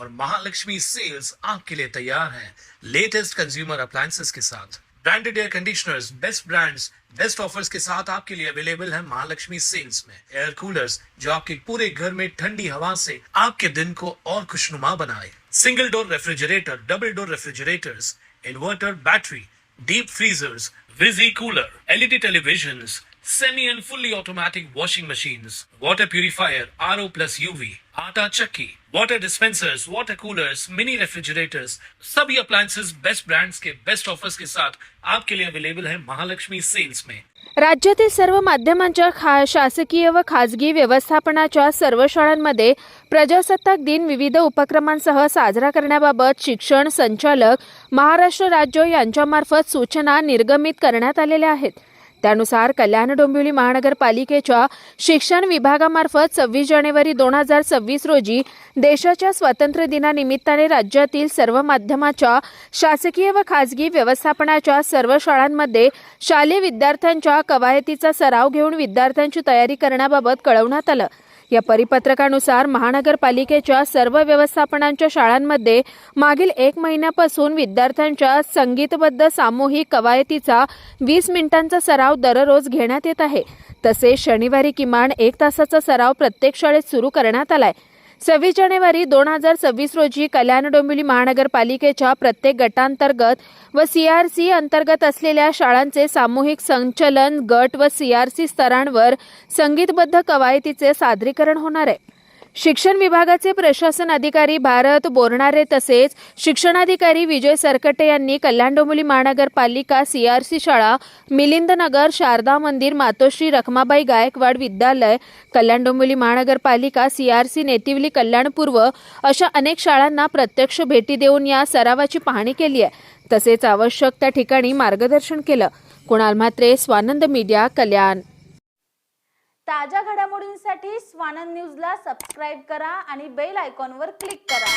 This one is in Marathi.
और महालक्ष्मी सेल्स आपके लिए तैयार है लेटेस्ट कंज्यूमर अप्लायंसेस के साथ। Branded air conditioners, best brands, best offers के साथ आपके लिए अवेलेबल है महालक्ष्मी सेल्स में। एयर कूलर्स जो आपके पूरे घर में ठंडी हवा से आपके दिन को और खुशनुमा बनाए। Single door refrigerator, double door refrigerators, inverter battery, deep freezers, विजी cooler, LED televisions, semi and fully automatic washing machines, water purifier, RO plus UV, आटा चक्की, water dispensers, water coolers, mini refrigerators, सभी appliances बेस्ट ब्रांड्स के बेस्ट ऑफर्स के साथ आपके लिए अवेलेबल है महालक्ष्मी सेल्स में। राज्यातील सर्व माध्यमांच्या शासकीय व खाजगी व्यवस्थापनाच्या सर्व शाळांमध्ये प्रजासत्ताक दिन विविध उपक्रमांसह साजरा करण्याबाबत शिक्षण संचालक महाराष्ट्र राज्य यांच्यामार्फत सूचना निर्गमित करण्यात आलेल्या आहेत। त्यानुसार कल्याण डोंबिवली महानगरपालिकेच्या शिक्षण विभागामार्फत 26 जानेवारी 2026 रोजी देशाच्या स्वातंत्र्य दिनानिमित्ताने राज्यातील सर्व माध्यमाच्या शासकीय व खाजगी व्यवस्थापनाच्या सर्व शाळांमध्ये शालेय विद्यार्थ्यांच्या कवायतीचा सराव घेऊन विद्यार्थ्यांची तयारी करण्याबाबत कळवण्यात आलं। या परिपत्रकानुसार महानगरपालिकेच्या सर्व व्यवस्थापनांच्या शाळांमध्ये मागील 1 महिन्यापासून विद्यार्थ्यांच्या संगीतबद्ध सामूहिक कवायतीचा 20 मिनिटांचा सराव दररोज घेण्यात येत आहे। तसेच शनिवारी किमान 1 तासाचा सराव प्रत्येक शाळेत सुरू करण्यात आलाय। 26 जानेवारी 2026 रोजी कल्याण डोंबिवली महानगरपालिकेच्या प्रत्येक गटांतर्गत व सीआरसी अंतर्गत असलेल्या शाळांचे सामूहिक संचलन गट व सीआरसी स्तरांवर संगीतबद्ध कवायतीचे सादरीकरण होणार आहे। शिक्षण विभागाचे प्रशासन अधिकारी भारत बोरणारे तसेच शिक्षणाधिकारी विजय सरकटे यांनी कल्याण डोंबिवली महानगरपालिका सीआरसी शाळा, मिलिंदनगर, शारदा मंदिर, मातोश्री रखमाबाई गायकवाड विद्यालय, कल्याण डोंबिवली महानगरपालिका सीआरसी नेतिवली कल्याण पूर्व अशा अनेक शाळांना प्रत्यक्ष भेटी देऊन या सरावाची पाहणी केली आहे। तसेच आवश्यक त्या ठिकाणी मार्गदर्शन केलं। कुणाल म्हात्रे, स्वानंद मीडिया, कल्याण। ताज्या घडामोडींसाठी स्वानंद न्यूजला सबस्क्राइब करा आणि बेल आयकॉनवर क्लिक करा।